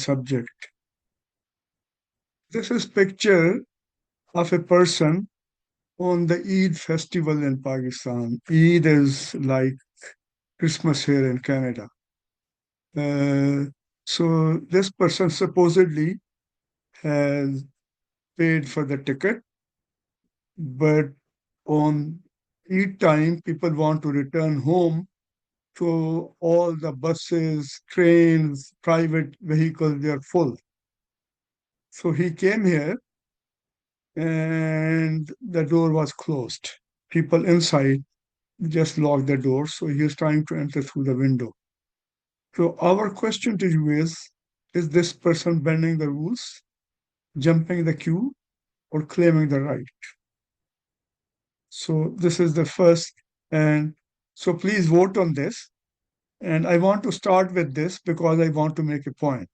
subject. This is picture of a person on the Eid festival in Pakistan. Eid is like Christmas here in Canada. Uh, so this person supposedly has paid for the ticket, but on Eid time, people want to return home. So all the buses, trains, private vehicles, they are full. So he came here and the door was closed. People inside just locked the door. So he is trying to enter through the window. So our question to you is this person bending the rules, jumping the queue, or claiming the right? So this is the first. And so please vote on this. And I want to start with this because I want to make a point.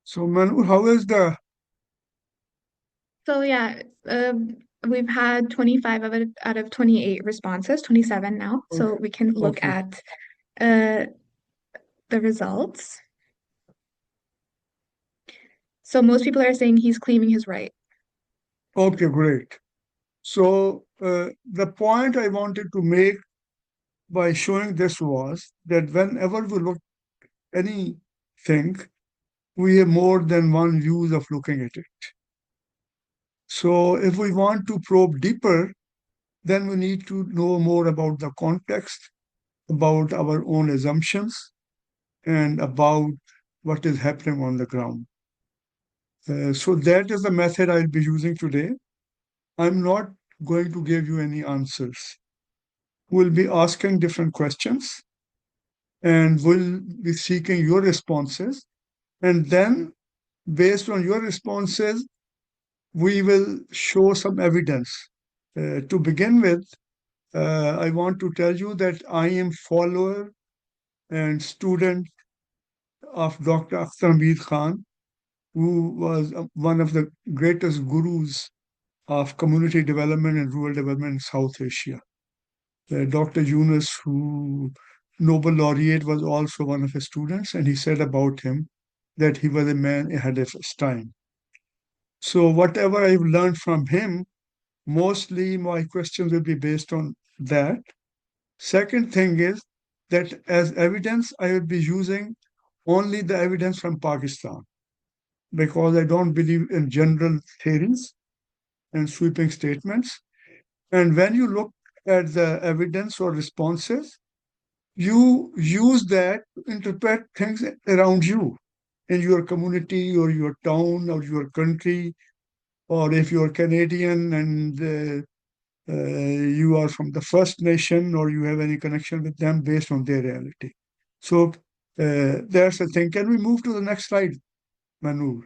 So Manu, how is the So yeah, we've had 25 out of 28 responses, 27 now. So okay? we can look Okay, at uh, the results. So most people are saying he's claiming his right. okay, great. So the point I wanted to make by showing this was that whenever we look anything, we have more than one views of looking at it. So if we want to probe deeper, then we need to know more about the context, about our own assumptions, and about what is happening on the ground. So that is the method I'll be using today. I'm not going to give you any answers. We'll be asking different questions and we'll be seeking your responses. And then, based on your responses, we will show some evidence. To begin with, I want to tell you that I am follower and student of Dr. Akhtar Hamid Khan, who was one of the greatest gurus of community development and rural development in South Asia. Dr. Yunus, who Nobel laureate, was also one of his students, and he said about him that he was a man ahead of his time. So whatever I've learned from him, mostly my questions will be based on that. Second thing is that as evidence, I will be using only the evidence from Pakistan because I don't believe in general theories and sweeping statements. And when you look at the evidence or responses, you use that to interpret things around you in your community or your town or your country, or if you're Canadian and you are from the First Nation or you have any connection with them based on their reality. So that's the thing. Can we move to the next slide, Manu?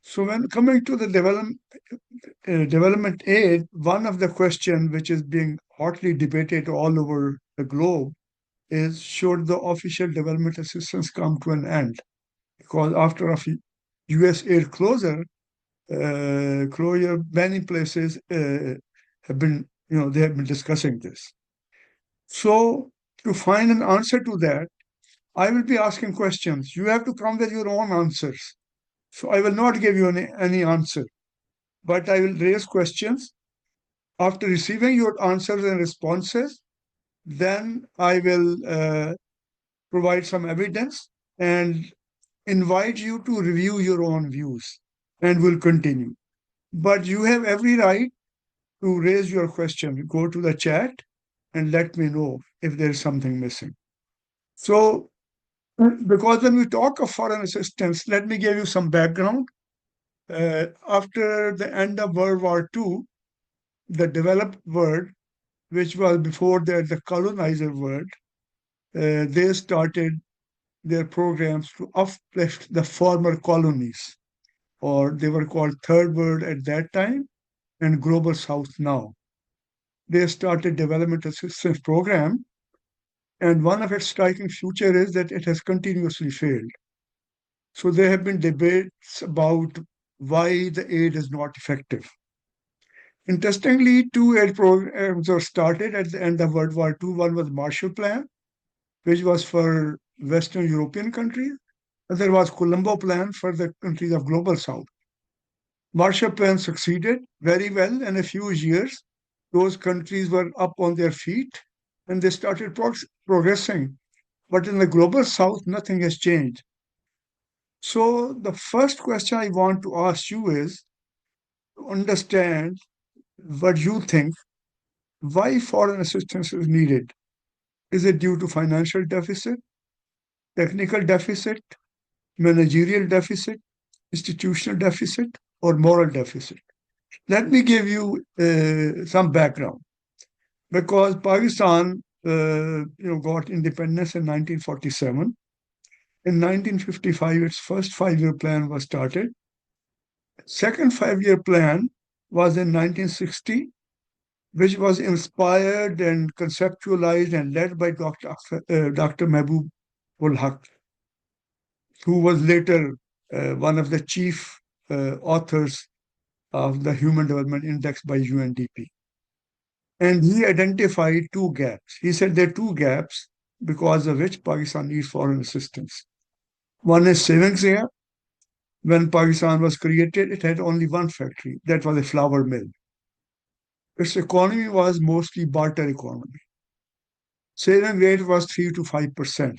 So when coming to the development aid, one of the questions which is being hotly debated all over the globe is should the official development assistance come to an end? Because after a U.S. aid closure, many places have been, they have been discussing this. So to find an answer to that, I will be asking questions. You have to come with your own answers. So I will not give you any answer, but I will raise questions. After receiving your answers and responses, then I will provide some evidence and invite you to review your own views and will continue. But you have every right to raise your question. Go to the chat and let me know if there's something missing. So, because when we talk of foreign assistance, let me give you some background. After the end of World War II, the developed world, which was before that the colonizer world, they started their programs to uplift the former colonies, or they were called Third World at that time and Global South now. They started development assistance program And one of its striking features is that it has continuously failed. So there have been debates about why the aid is not effective. Interestingly, two aid programs were started at the end of World War II. One was Marshall Plan, which was for Western European countries, and there was Colombo Plan for the countries of Global South. Marshall Plan succeeded very well. In a few years, those countries were up on their feet and they started progressing. But in the Global South, nothing has changed. So the first question I want to ask you is to understand what you think, why foreign assistance is needed. Is it due to financial deficit, technical deficit, managerial deficit, institutional deficit, or moral deficit? Let me give you some background. Because Pakistan, got independence in 1947. In 1955, its first five-year plan was started. Second five-year plan was in 1960, which was inspired and conceptualized and led by Dr. Mehboob ul Haq, who was later one of the chief authors of the Human Development Index by UNDP. And he identified two gaps. He said there are two gaps because of which Pakistan needs foreign assistance. One is savings gap. When Pakistan was created, it had only one factory, that was a flour mill. Its economy was mostly barter economy. Saving rate was 3 to 5%.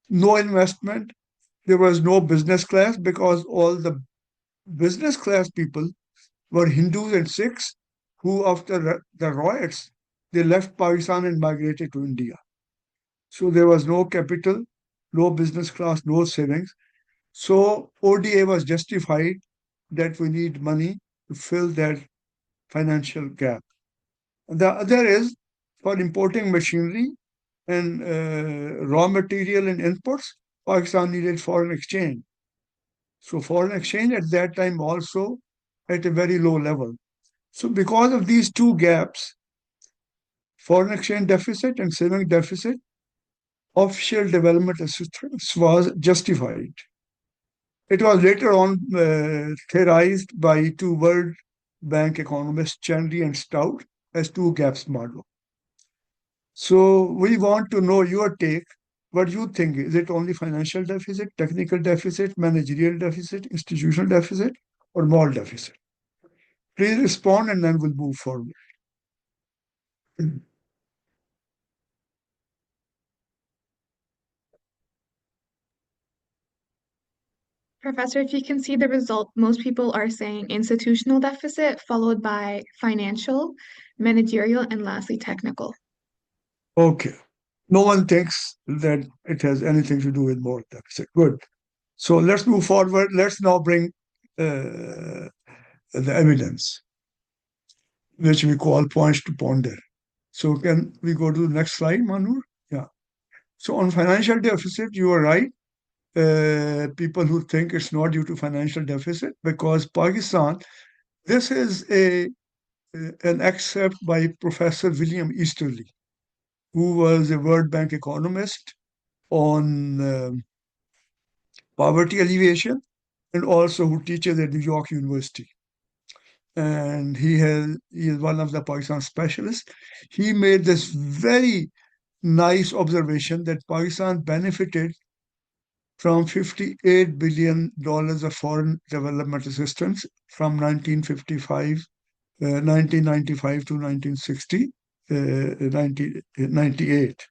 No investment. There was no business class because all the business class people were Hindus and Sikhs who, after the riots, they left Pakistan and migrated to India. So there was no capital, no business class, no savings. So ODA was justified that we need money to fill that financial gap. The other is for importing machinery and raw material and inputs, Pakistan needed foreign exchange. So foreign exchange at that time also at a very low level. So because of these two gaps, foreign exchange deficit and saving deficit, official development assistance was justified. It was later on theorized by two World Bank economists, Chandri and Stout, as two gaps model. So we want to know your take. What you think? Is it only financial deficit, technical deficit, managerial deficit, institutional deficit, or moral deficit? Please respond and then we'll move forward. Professor, if you can see the result, most people are saying institutional deficit, followed by financial, managerial, and lastly, technical. Okay. No one thinks that it has anything to do with moral deficit. Good. So let's move forward. Let's now bring the evidence, which we call points to ponder. So can we go to the next slide, Manur? Yeah. So on financial deficit, you are right. People who think it's not due to financial deficit because Pakistan, this is an excerpt by Professor William Easterly, who was a World Bank economist on poverty alleviation and also who teaches at New York University. And he is one of the Pakistan specialists. He made this very nice observation that Pakistan benefited from $58 billion of foreign development assistance from 1995 to 1960, 1998.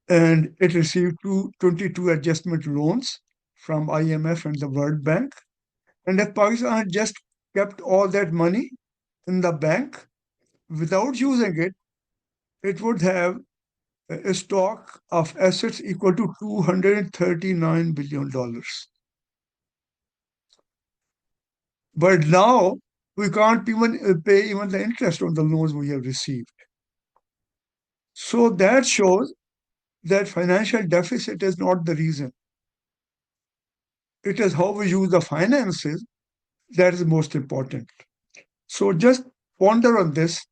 And it received 22 adjustment loans from IMF and the World Bank. And if Pakistan had just kept all that money in the bank without using it, it would have a stock of assets equal to $239 billion. But now we can't even pay even the interest on the loans we have received. So that shows that financial deficit is not the reason. It is how we use the finances that is most important. So just ponder on this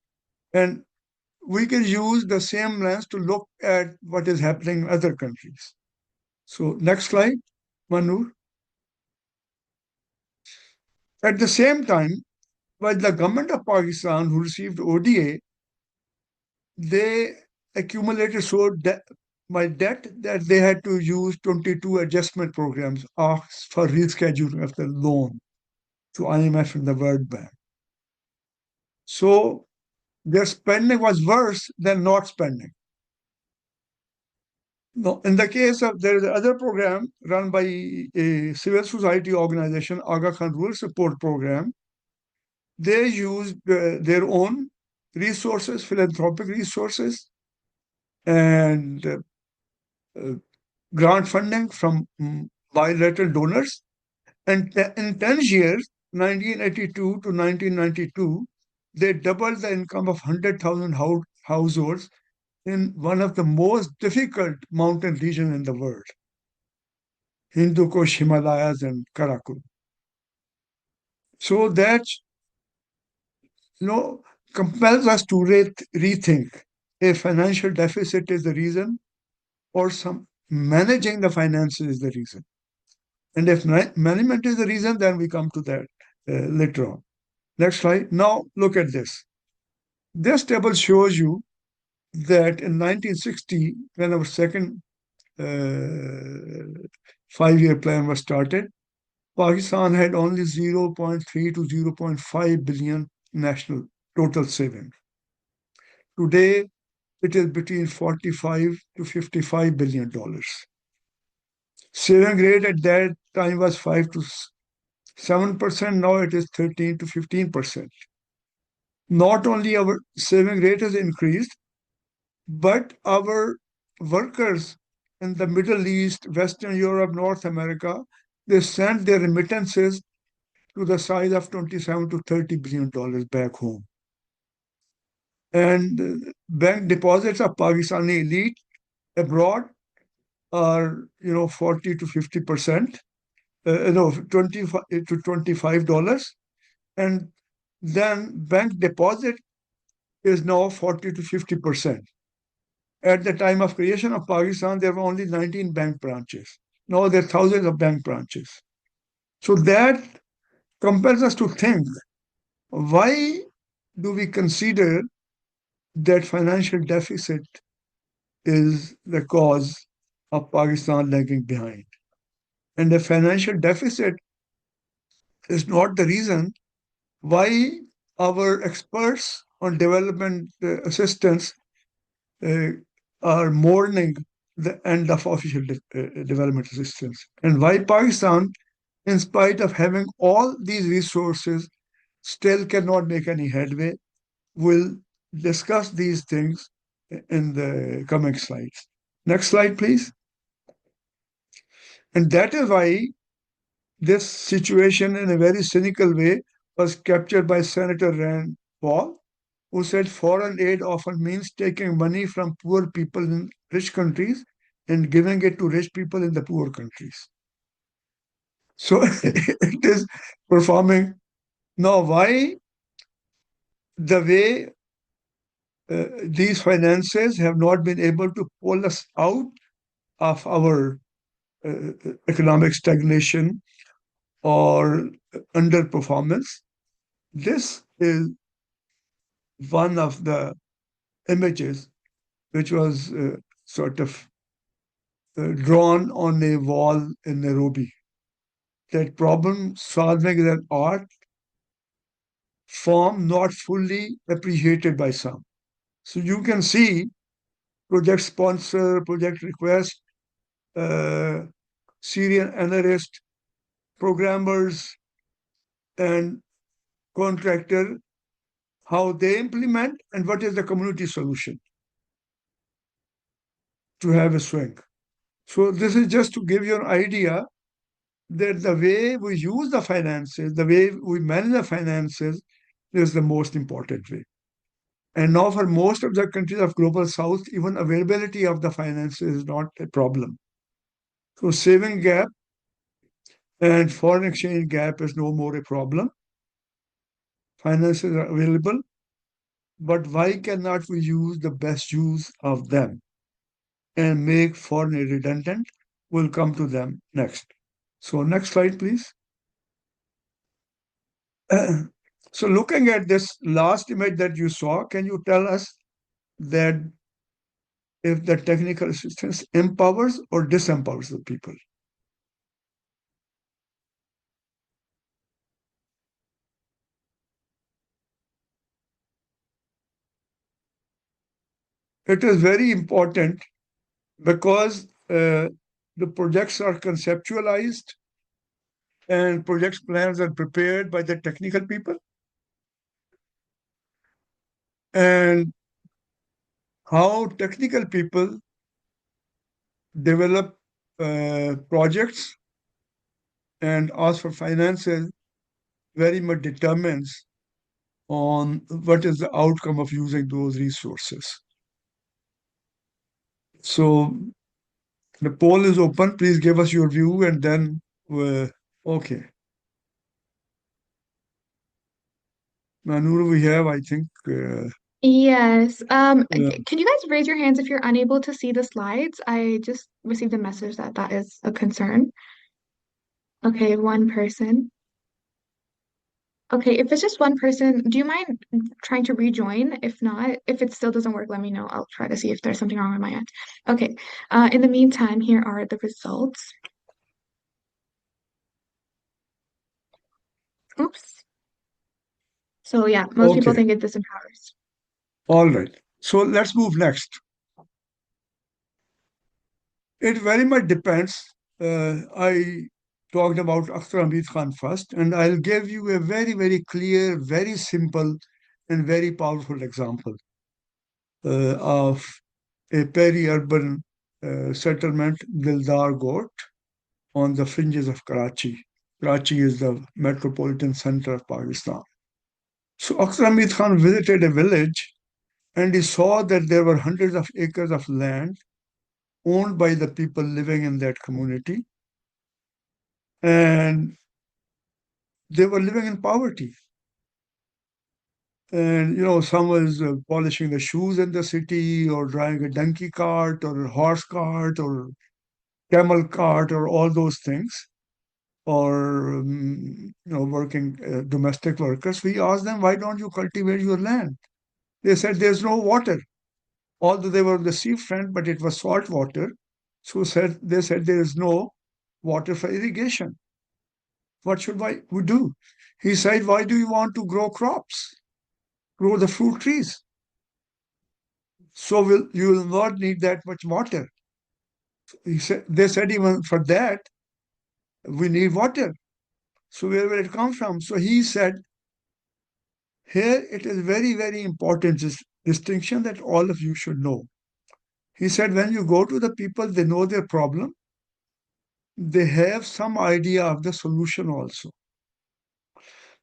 and we can use the same lens to look at what is happening in other countries. So next slide, Manu. At the same time, while the government of Pakistan, who received ODA, they accumulated so much debt that they had to use 22 adjustment programs for rescheduling of the loan to IMF and the World Bank. So their spending was worse than not spending. No, in the case of there is another program run by a civil society organization, Aga Khan Rural Support Program. They used their own resources, philanthropic resources, and grant funding from bilateral donors. And in 10 years, 1982 to 1992, they doubled the income of 100,000 households in one of the most difficult mountain regions in the world, Hindu Kush, Himalayas, and Karakoram. So that, you know, compels us to rethink if financial deficit is the reason or some managing the finances is the reason. And if management is the reason, then we come to that later on. Next slide. Now look at this. This table shows you that in 1960, when our second 5-year plan was started, Pakistan had only 0.3 to 0.5 billion national total savings. Today, it is between 45 to 55 billion dollars. Saving rate at that time was 5 to 7%. Now it is 13 to 15%. Not only our saving rate has increased, but our workers in the Middle East, Western Europe, North America, they send their remittances to the size of 27 to 30 billion dollars back home. And bank deposits of Pakistani elite abroad are 40 to 50%, 20 to $25, and then bank deposit is now 40 to 50%. At the time of creation of Pakistan, there were only 19 bank branches. Now there are thousands of bank branches. So that compels us to think, why do we consider that financial deficit is the cause of Pakistan lagging behind? And the financial deficit is not the reason why our experts on development assistance are mourning the end of official development assistance, and why Pakistan, in spite of having all these resources, still cannot make any headway. We'll discuss these things in the coming slides. Next slide, please. And that is why this situation, in a very cynical way, was captured by Senator Rand Paul, who said foreign aid often means taking money from poor people in rich countries and giving it to rich people in the poor countries. So it is performing. Now, why the way these finances have not been able to pull us out of our economic stagnation or underperformance? This is one of the images which was sort of drawn on a wall in Nairobi. That problem solving is an art form not fully appreciated by some. So you can see project sponsor, project request, Syrian analyst, programmers, and contractor, how they implement and what is the community solution to have a swing. So this is just to give you an idea that the way we use the finances, the way we manage the finances is the most important way. And now for most of the countries of Global South, even availability of the finances is not a problem. So saving gap and foreign exchange gap is no more a problem. Finances are available. but why cannot we use the best use of them and make foreign aid redundant? We'll come to them next. So next slide, please. So looking at this last image that you saw, can you tell us that if the technical assistance empowers or disempowers the people? It is very important because the projects are conceptualized and project plans are prepared by the technical people. And how technical people develop projects and ask for finances very much determines on what is the outcome of using those resources. So the poll is open. Please give us your view and then, okay. Manur, we have, I think, Yes. uh, Can you guys raise your hands if you're unable to see the slides? I just received a message that that is a concern. Okay, one person. Okay, if it's just one person, do you mind trying to rejoin? If not, if it still doesn't work, let me know. I'll try to see if there's something wrong on my end. Okay. In the meantime, here are the results. Oops. So yeah, most people okay. think it disempowers. All right. So let's move next. It very much depends. I talked about Akhtar Hamid Khan first, and I'll give you a very, very clear, very simple, and very powerful example of a peri-urban settlement, Dildar Got, on the fringes of Karachi. Karachi is the metropolitan center of Pakistan. So Akhtar Hamid Khan visited a village and he saw that there were hundreds of acres of land owned by the people living in that community, and they were living in poverty. And some was polishing the shoes in the city, or driving a donkey cart, or a horse cart, or camel cart, or all those things, or working domestic workers. We asked them, why don't you cultivate your land? They said there's no water. Although they were on the seafront, but it was salt water. So they said there is no water for irrigation. What should we do? He said, why do you want to grow crops? Grow the fruit trees. So you will not need that much water. They said even for that, we need water. So where will it come from? So he said, here it is very, very important distinction that all of you should know. He said, when you go to the people, they know their problem. They have some idea of the solution also.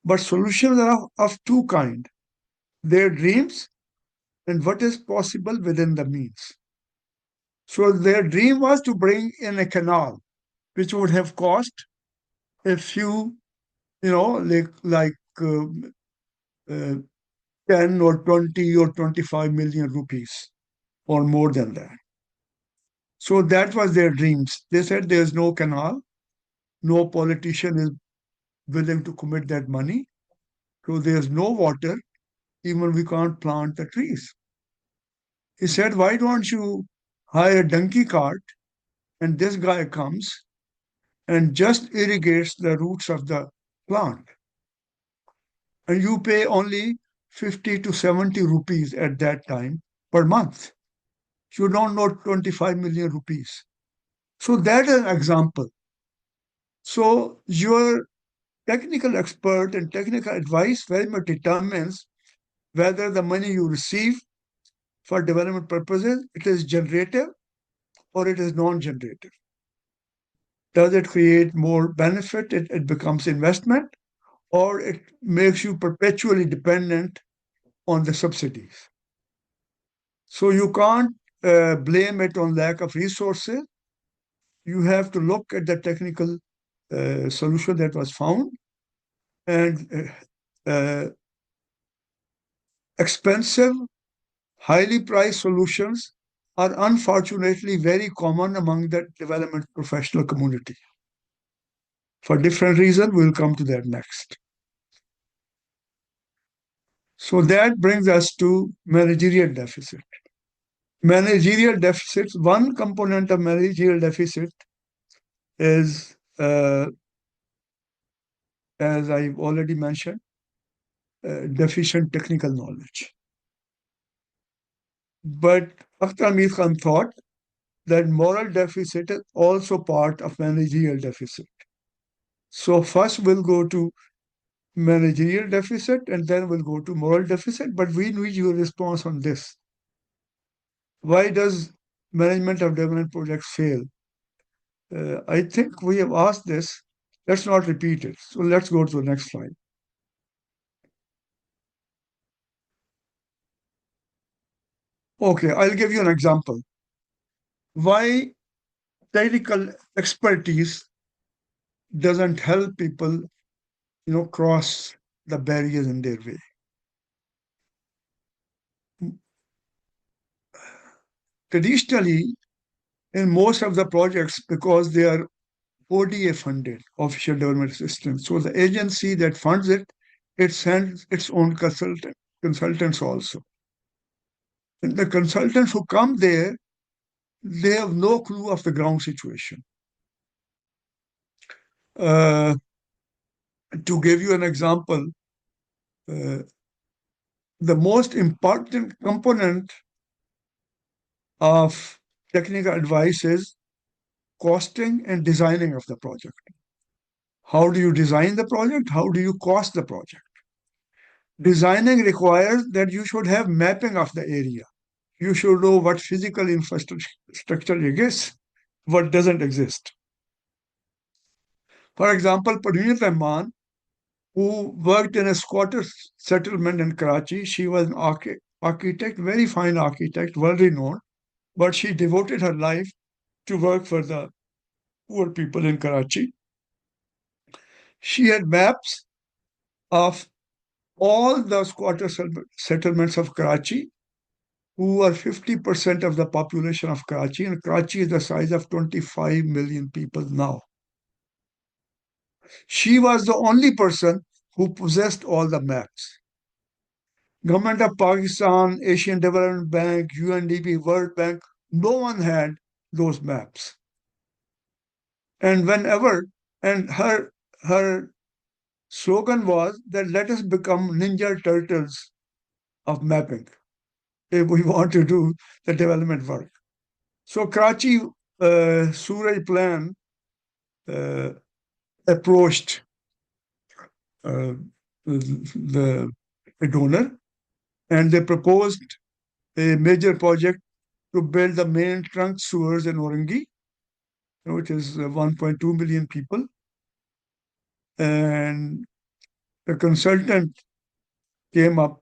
But solutions are of two kinds: their dreams and what is possible within the means. So their dream was to bring in a canal, which would have cost a few, like 10 or 20 or 25 million rupees or more than that. So that was their dreams. They said there's no canal, no politician is willing to commit that money. So there's no water, even we can't plant the trees. He said, why don't you hire a donkey cart and this guy comes and just irrigates the roots of the plant. And you pay only 50 to 70 rupees at that time per month. You don't know 25 million rupees. So that is an example. So your technical expert and technical advice very much determines whether the money you receive for development purposes, it is generative or it is non-generative. Does it create more benefit? It becomes investment, or it makes you perpetually dependent on the subsidies. So you can't blame it on lack of resources. You have to look at the technical solution that was found and Expensive, highly priced solutions are unfortunately very common among the development professional community. For different reasons, we'll come to that next. So that brings us to managerial deficit. Managerial deficits, one component of managerial deficit is, as I've already mentioned, deficient technical knowledge. But Akhtar Hamid Khan thought that moral deficit is also part of managerial deficit. So first we'll go to managerial deficit and then we'll go to moral deficit, but we need your response on this. Why does management of development projects fail? I think we have asked this. Let's not repeat it. So let's go to the next slide. Okay, I'll give you an example. Why technical expertise doesn't help people, cross the barriers in their way. Traditionally, in most of the projects, because they are ODA funded, official development assistance, so the agency that funds it sends its own consultants also. And the consultants who come there, they have no clue of the ground situation. Uh, to give you an example, uh, the most important component of technical advice is costing and designing of the project. How do you design the project? How do you cost the project? Designing requires that you should have mapping of the area. You should know what physical infrastructure exists, what doesn't exist. For example, Parveen Rahman, who worked in a squatter settlement in Karachi, she was an architect, very fine architect, well renowned, but she devoted her life to work for the poor people in Karachi. She had maps of all the squatter settlements of Karachi, who are 50% of the population of Karachi, and Karachi is the size of 25 million people now. She was the only person who possessed all the maps. Government of Pakistan, Asian Development Bank, UNDP, World Bank, no one had those maps. And whenever, and her slogan was that let us become ninja turtles of mapping if we want to do the development work. So Karachi Suraj Plan uh, approached the donor and they proposed a major project to build the main trunk sewers in Orangi, which is 1.2 million people. And the consultant came up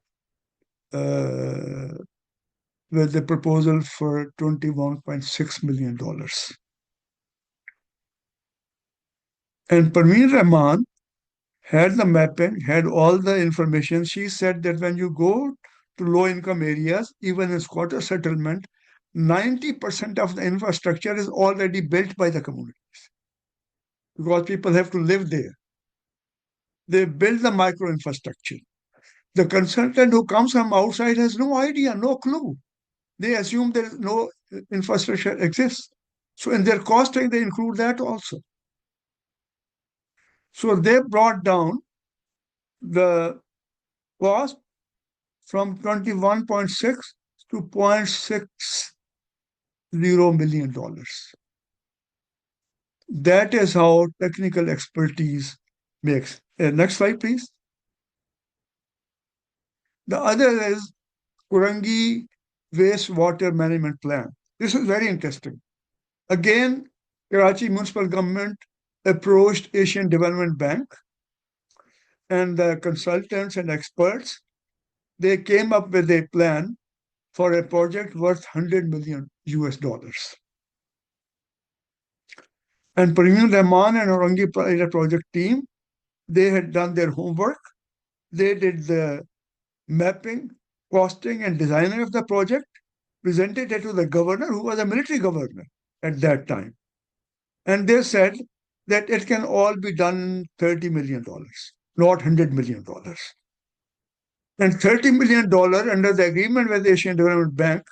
with a proposal for $21.6 million. And Parveen Rahman had the mapping, had all the information. She said that when you go to low income areas, even in squatter settlement, 90% of the infrastructure is already built by the communities because people have to live there. They build the micro infrastructure. The consultant who comes from outside has no idea, no clue. They assume there is no infrastructure exists. So in their costing, they include that also. So they brought down the cost from 21.6 to $0.60 million. That is how technical expertise makes. Next slide, please. The other is Kurangi Wastewater Management Plan. This is very interesting. Again, Karachi Municipal Government approached Asian Development Bank and the consultants and experts. They came up with a plan for a project worth 100 million US dollars. And Parveen Rahman and Orangi project team, they had done their homework. They did the mapping. costing and designer of the project, presented it to the governor, who was a military governor at that time. And they said that it can all be done in $30 million, not $100 million. And $30 million under the agreement with the Asian Development Bank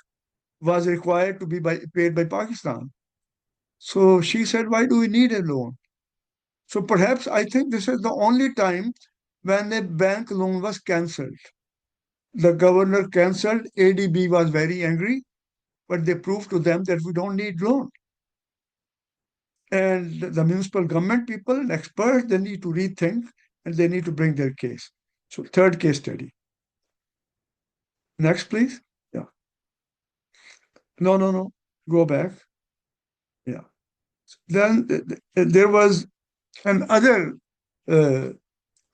was required to be paid by Pakistan. So she said, why do we need a loan? So perhaps I think this is the only time when a bank loan was cancelled. The governor cancelled, ADB was very angry, but they proved to them that we don't need loan. And the municipal government people and experts, they need to rethink and they need to bring their case. So third case study. Next, please. Yeah. No. Go back. Yeah. Then there was another uh,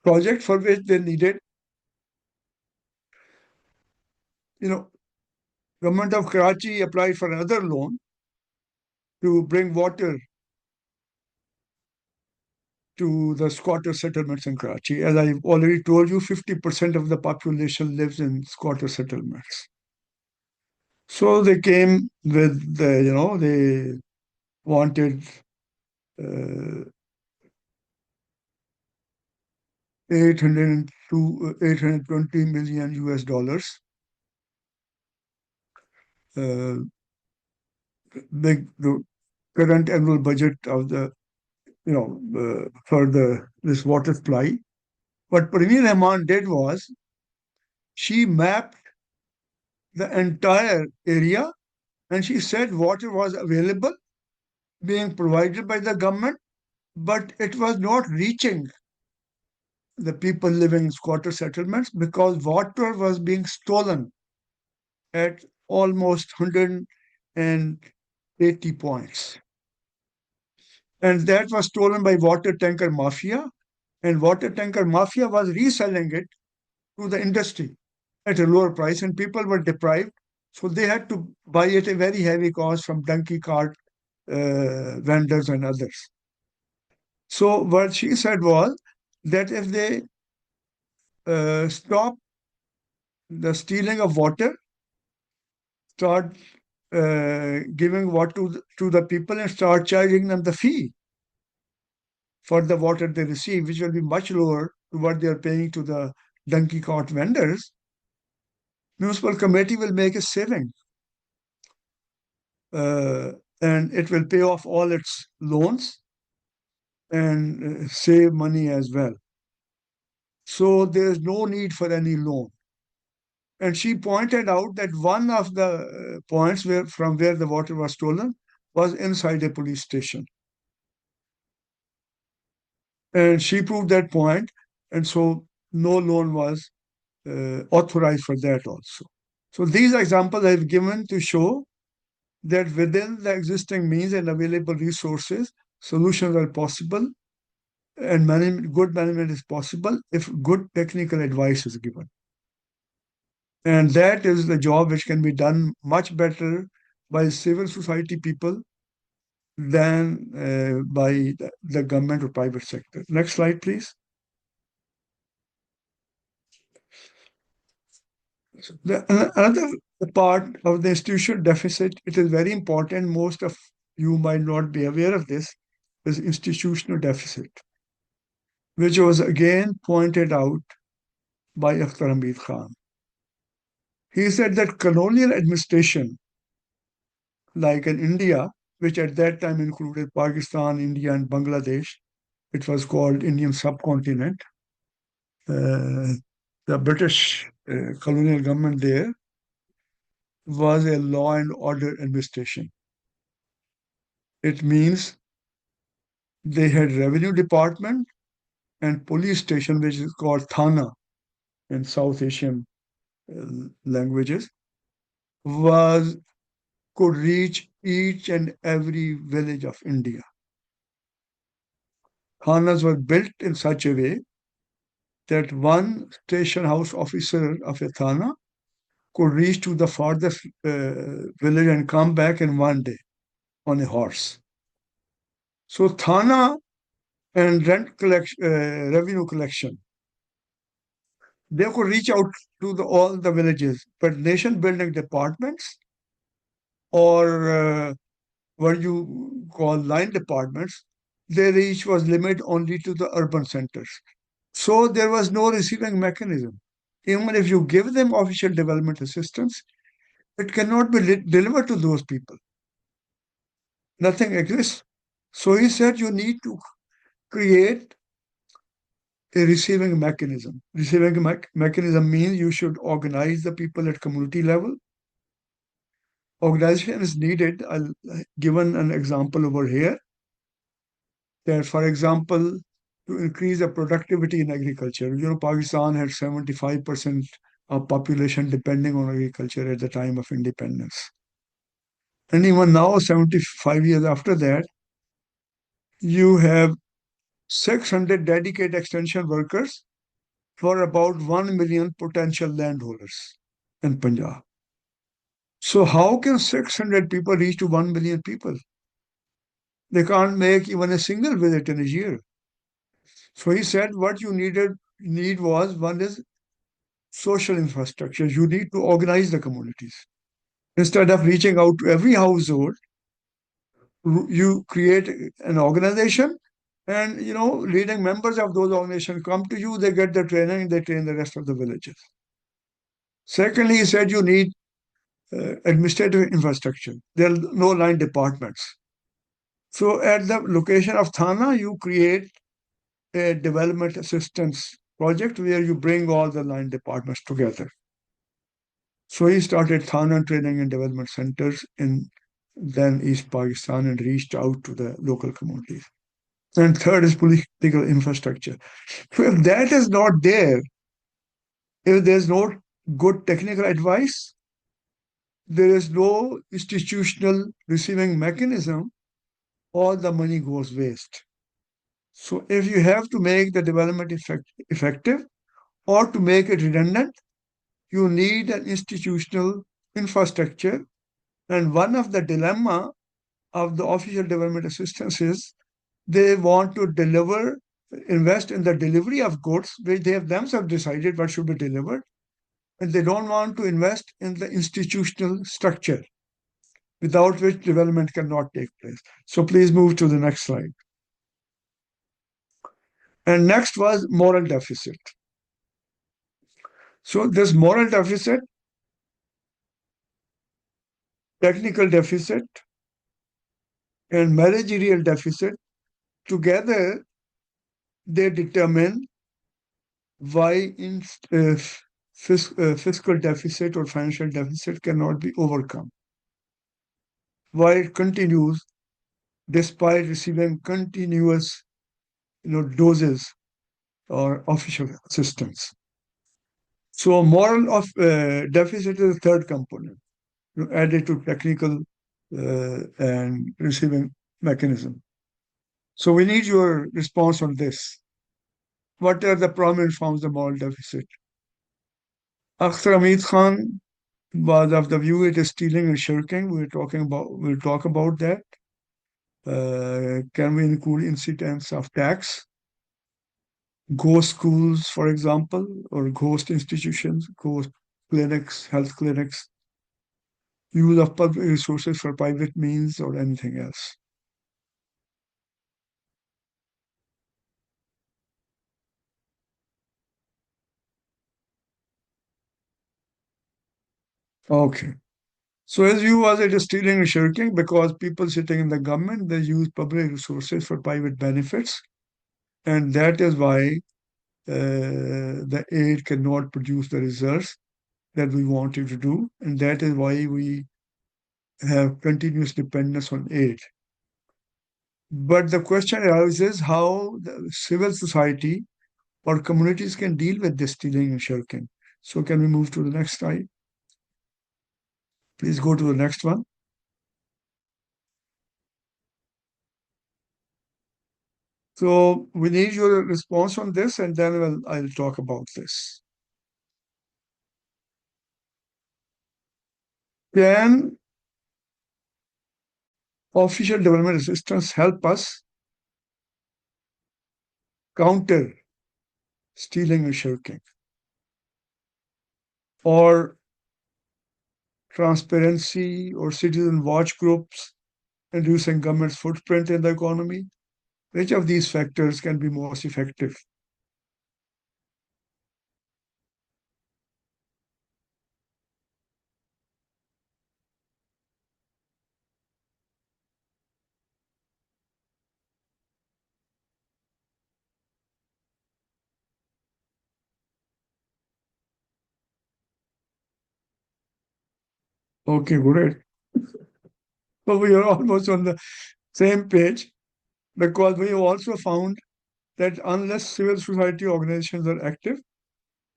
project for which they needed, you know, government of Karachi applied for another loan to bring water to the squatter settlements in Karachi. As I've already told you, 50% of the population lives in squatter settlements. So they came with, they wanted uh, 820 million US dollars. Uh, the current annual budget of the, for this water supply. What Premier Rahman did was she mapped the entire area and she said water was available, being provided by the government, but it was not reaching the people living in squatter settlements because water was being stolen at almost 180 points. And that was stolen by water tanker mafia, and water tanker mafia was reselling it to the industry at a lower price, and people were deprived. So they had to buy at a very heavy cost from donkey cart vendors and others. So what she said was that if they stop the stealing of water, start giving water to the people and start charging them the fee for the water they receive, which will be much lower to what they are paying to the donkey cart vendors, municipal committee will make a saving. Uh, and it will pay off all its loans and save money as well. So there's no need for any loan. And she pointed out that one of the points from where the water was stolen was inside a police station. And she proved that point, and so no loan was authorized for that also. So these examples I've given to show that within the existing means and available resources, solutions are possible and good management is possible if good technical advice is given. And that is the job which can be done much better by civil society people than by the government or private sector. Next slide, please. Another part of the institutional deficit, it is very important. Most of you might not be aware of this, is institutional deficit, which was again pointed out by Akhtar Hamid Khan. He said that colonial administration, like in India, which at that time included Pakistan, India, and Bangladesh, it was called Indian subcontinent. The British colonial government there was a law and order administration. It means they had revenue department and police station, which is called Thana in South Asian languages, was could reach each and every village of India. Thanas were built in such a way that one station house officer of a Thana could reach to the farthest village and come back in one day on a horse. So Thana and revenue collection They could reach out to all the villages, but nation building departments or what you call line departments, their reach was limited only to the urban centers. So there was no receiving mechanism. Even if you give them official development assistance, it cannot be delivered to those people. Nothing exists. So he said you need to create a receiving mechanism. Receiving mechanism means you should organize the people at community level. Organization is needed. I'll given an example over here that, for example, to increase the productivity in agriculture. Pakistan had 75% of population depending on agriculture at the time of independence. And even now, 75 years after that, you have 600 dedicated extension workers for about 1 million potential landholders in Punjab. So how can 600 people reach to 1 million people? They can't make even a single visit in a year. So he said what you need was one is social infrastructure. You need to organize the communities. Instead of reaching out to every household, you create an organization and leading members of those organizations come to you, they get the training, they train the rest of the villages. Secondly, he said you need administrative infrastructure. There are no line departments. So at the location of Thana, you create a development assistance project where you bring all the line departments together. So he started Thana Training and Development Centers in then East Pakistan and reached out to the local communities. And third is political infrastructure. So if that is not there, if there's no good technical advice, there is no institutional receiving mechanism, all the money goes waste. So if you have to make the development effective or to make it redundant, you need an institutional infrastructure. And one of the dilemma of the official development assistance is they want to invest in the delivery of goods, which they have themselves decided what should be delivered, and they don't want to invest in the institutional structure without which development cannot take place. So please move to the next slide. And next was moral deficit. So this moral deficit, technical deficit, and managerial deficit together they determine why fiscal deficit or financial deficit cannot be overcome. Why it continues despite receiving continuous doses or official assistance. So moral of deficit is the third component added to technical and receiving mechanism. So we need your response on this. What are the prominent forms of moral deficit? Akhtar Hamid Khan was of the view it is stealing and shirking. We'll talk about that. Can we include incidents of tax, ghost schools, for example, or ghost institutions, ghost clinics, health clinics, use of public resources for private means, or anything else? Okay. So his view was it is stealing and shirking because people sitting in the government, they use public resources for private benefits. And that is why the aid cannot produce the results that we want it to do. And that is why we have continuous dependence on aid. But the question arises how the civil society or communities can deal with this stealing and shirking. So can we move to the next slide? Please go to the next one. So we need your response on this, and then I'll talk about this. Can official development assistance help us counter stealing and shirking? or transparency or citizen watch groups, reducing government's footprint in the economy? Which of these factors can be most effective? Okay, great. So we are almost on the same page because we also found that unless civil society organizations are active,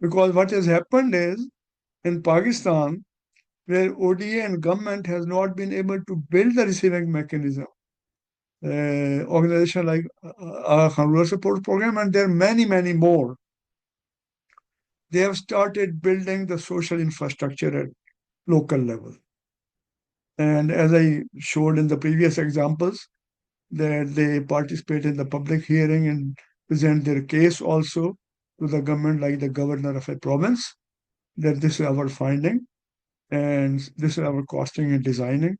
because what has happened is in Pakistan, where ODA and government has not been able to build the receiving mechanism, organization like Rural Support Program, and there are many, many more. They have started building the social infrastructure at local level. And as I showed in the previous examples, that they participate in the public hearing and present their case also to the government, like the governor of a province, that this is our finding and this is our costing and designing,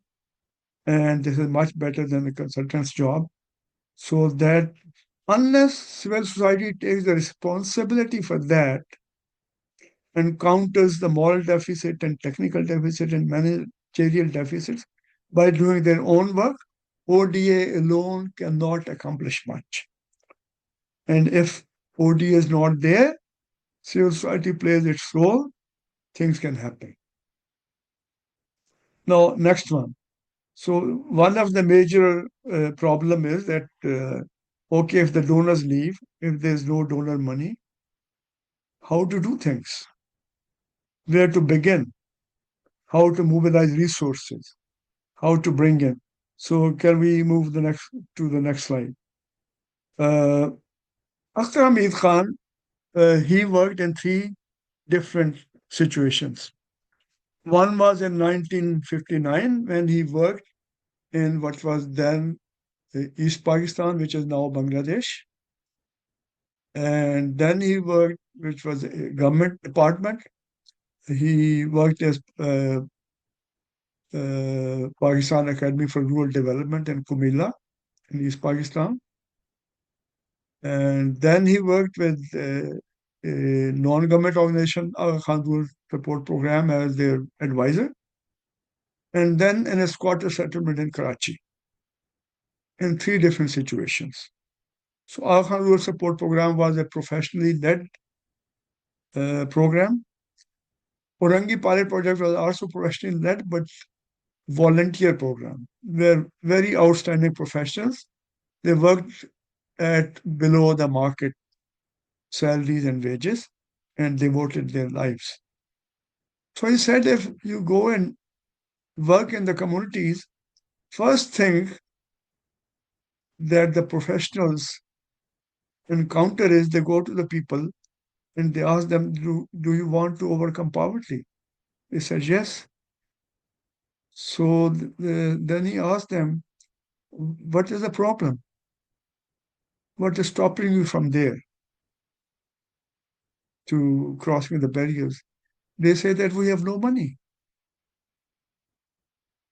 and this is much better than the consultant's job. So that unless civil society takes the responsibility for that and counters the moral deficit and technical deficit and managerial deficits by doing their own work, ODA alone cannot accomplish much. And if ODA is not there, civil society plays its role, things can happen. Now, next one. So one of the major problem is that, okay, if the donors leave, if there's no donor money, how to do things, where to begin, how to mobilize resources, how to bring in. So can we move the next slide? Uh, Akhtar Hamid Khan, he worked in three different situations. One was in 1959 when he worked in what was then East Pakistan, which is now Bangladesh. And then he worked, which was a government department. He worked as Pakistan Academy for Rural Development in Kumila in East Pakistan. And then he worked with a non-government organization, Aga Khan Rural Support Program, as their advisor. And then in a squatter settlement in Karachi in three different situations. So Aga Khan Rural Support Program was a professionally led program. Orangi Pilot Project was also professionally led, but volunteer program. Were very outstanding professionals. They worked at below the market salaries and wages and devoted their lives. So he said, if you go and work in the communities, first thing that the professionals encounter is they go to the people and they ask them, do you want to overcome poverty? They said, yes. So then he asked them, what is the problem? What is stopping you from there to crossing the barriers? They say that we have no money.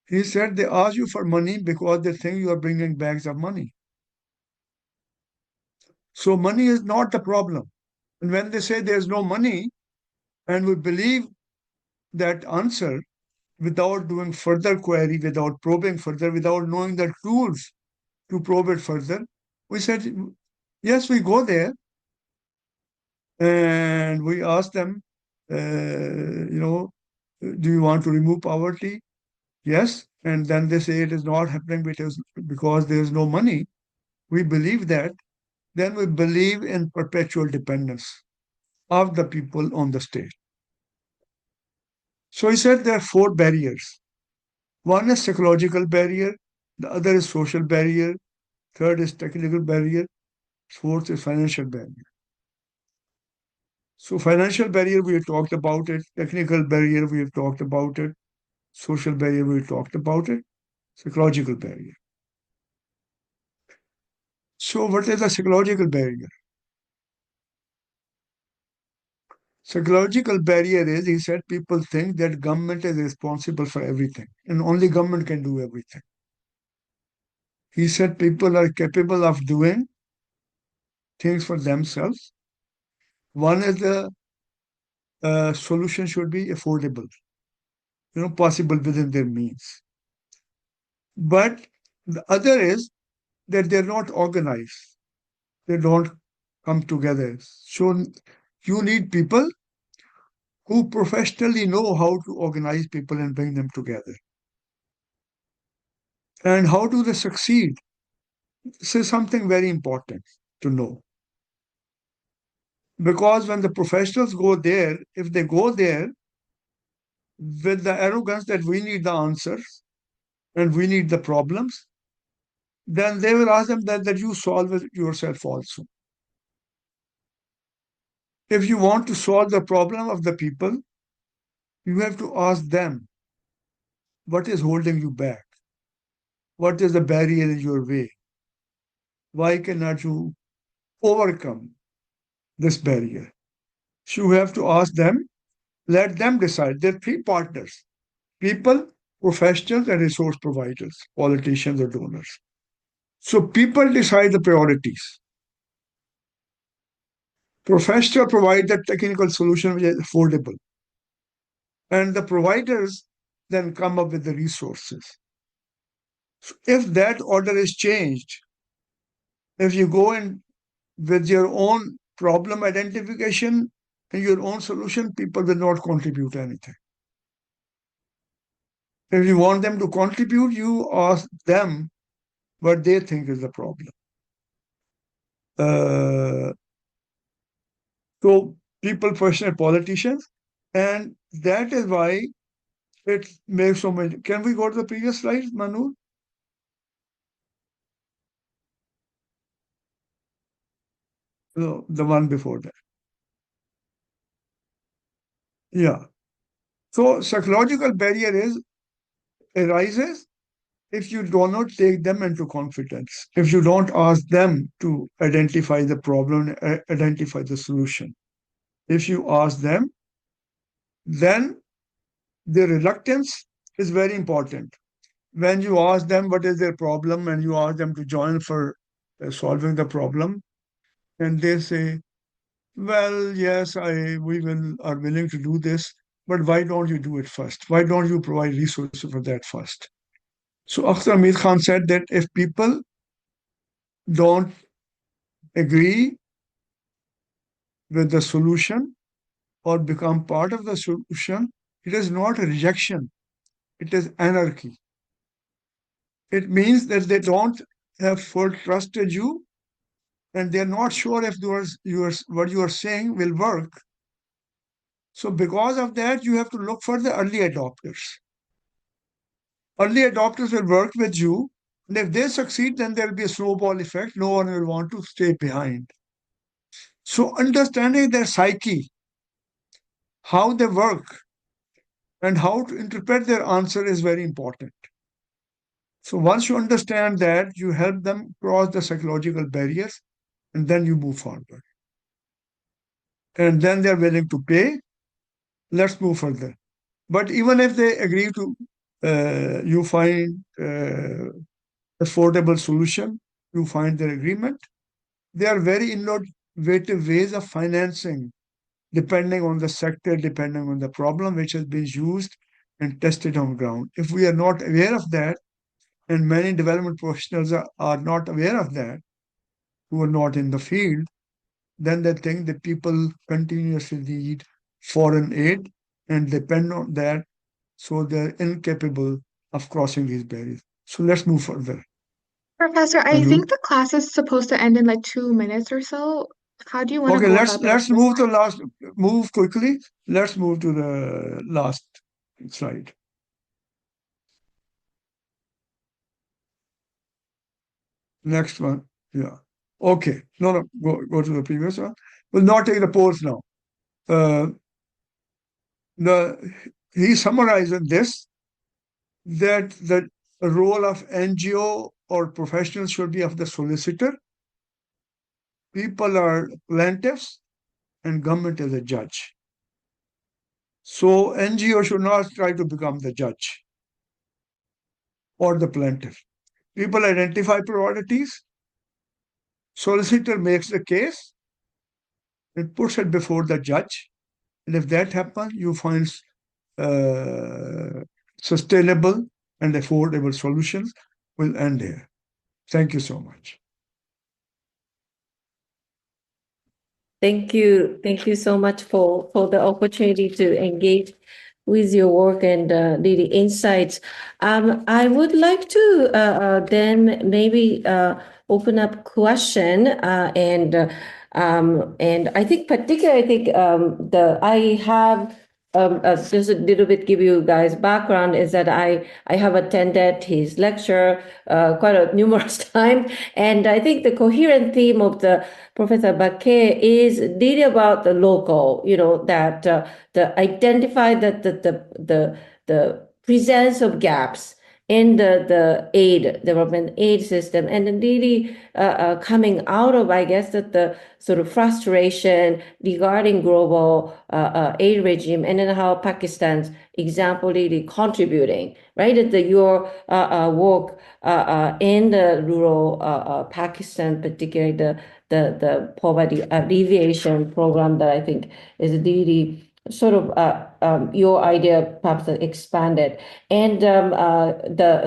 He said they ask you for money because they think you are bringing bags of money. So money is not the problem. And when they say there's no money, and we believe that answer without doing further query, without probing further, without knowing the tools to probe it further, we said, yes, we go there and we ask them, do you want to remove poverty? Yes. And then they say it is not happening because there is no money. We believe that. Then we believe in perpetual dependence of the people on the state. So he said there are four barriers. One is psychological barrier, the other is social barrier, third is technical barrier, fourth is financial barrier. So financial barrier, we have talked about it. Technical barrier, we have talked about it. Social barrier, we have talked about it. Psychological barrier. So what is the psychological barrier? Psychological barrier is, he said, people think that government is responsible for everything and only government can do everything. He said people are capable of doing things for themselves. One is the solution should be affordable, possible within their means. But the other is that they're not organized. They don't come together. So you need people who professionally know how to organize people and bring them together. And how do they succeed? This is something very important to know. Because when the professionals go there, if they go there with the arrogance that we need the answers and we need the problems, then they will ask them that you solve it yourself also. If you want to solve the problem of the people, you have to ask them what is holding you back? What is the barrier in your way? Why cannot you overcome this barrier? So you have to ask them, let them decide. There are three partners: people, professionals, and resource providers, politicians, or donors. So people decide the priorities. Professionals provide the technical solution which is affordable. And the providers then come up with the resources. So if that order is changed, if you go in with your own problem identification and your own solution, people will not contribute anything. If you want them to contribute, you ask them what they think is the problem. Uh, so people question politicians, and that is why it makes so many. Can we go to the previous slide, Manu? No, the one before that. Yeah. So psychological barrier arises if you do not take them into confidence, if you don't ask them to identify the problem, identify the solution. If you ask them, then their reluctance is very important. When you ask them what is their problem and you ask them to join for solving the problem, and they say, well, yes, we are willing to do this, but why don't you do it first? Why don't you provide resources for that first? So Akhtar Hamid Khan said that if people don't agree with the solution or become part of the solution, it is not a rejection, it is anarchy. It means that they don't have full trust in you and they're not sure if what you are saying will work. So, because of that, you have to look for the early adopters. Early adopters will work with you, and if they succeed, then there will be a snowball effect. No one will want to stay behind. So, understanding their psyche, how they work, and how to interpret their answer is very important. So once you understand that, you help them cross the psychological barriers and then you move forward. And then they're willing to pay. Let's move further. But even if they agree to, you find affordable solution, you find their agreement. There are very innovative ways of financing, depending on the sector, depending on the problem, which has been used and tested on ground. If we are not aware of that, and many development professionals are not aware of that, who are not in the field, then they think that people continuously need foreign aid and depend on that, so they're incapable of crossing these barriers. So let's move further. Professor, I Manu? think the class is supposed to end in like 2 minutes or so. How do you want to Okay, go let's about the rest let's of the move to slide? last move quickly. Let's move to the last slide. Next one. Yeah. Okay. No, go to the previous one. We'll not take the polls now. Uh, the he summarized this that the role of NGO or professionals should be of the solicitor. People are plaintiffs and government is a judge. So NGO should not try to become the judge or the plaintiff. People identify priorities, solicitor makes the case, and puts it before the judge. And if that happens, you find uh, sustainable and affordable solutions will end here. Thank you so much. Thank you. Thank you so much for the opportunity to engage with your work and the insights. I would like to then maybe open up question and I think particularly I have just a little bit give you guys background is that I have attended his lecture quite a numerous time, and I think the coherent theme of the Professor Baquet is really about the local, that the identify that the presence of gaps in the development aid system, and then really coming out of, I guess, that the sort of frustration regarding global aid regime, and then how Pakistan's example really contributing, right? Your work in the rural Pakistan, particularly the poverty alleviation program that I think is really sort of your idea perhaps expanded, and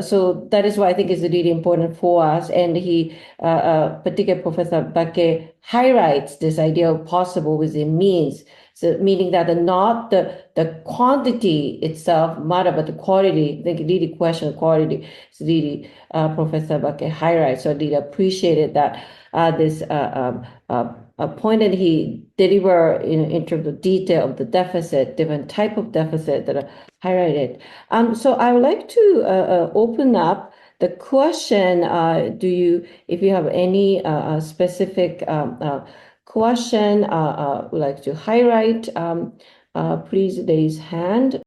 so that is why I think is really important for us. And he particular Professor Bakke highlights this idea of possible within means, so meaning that not the quantity itself matter, but the quality. I think really question of quality is really Professor Bakke highlights. So I really appreciated that this point that he deliver in terms of detail of the deficit, different type of deficit that are highlighted. So I would like to open up the question. If you have any specific question would like to highlight, please raise hand.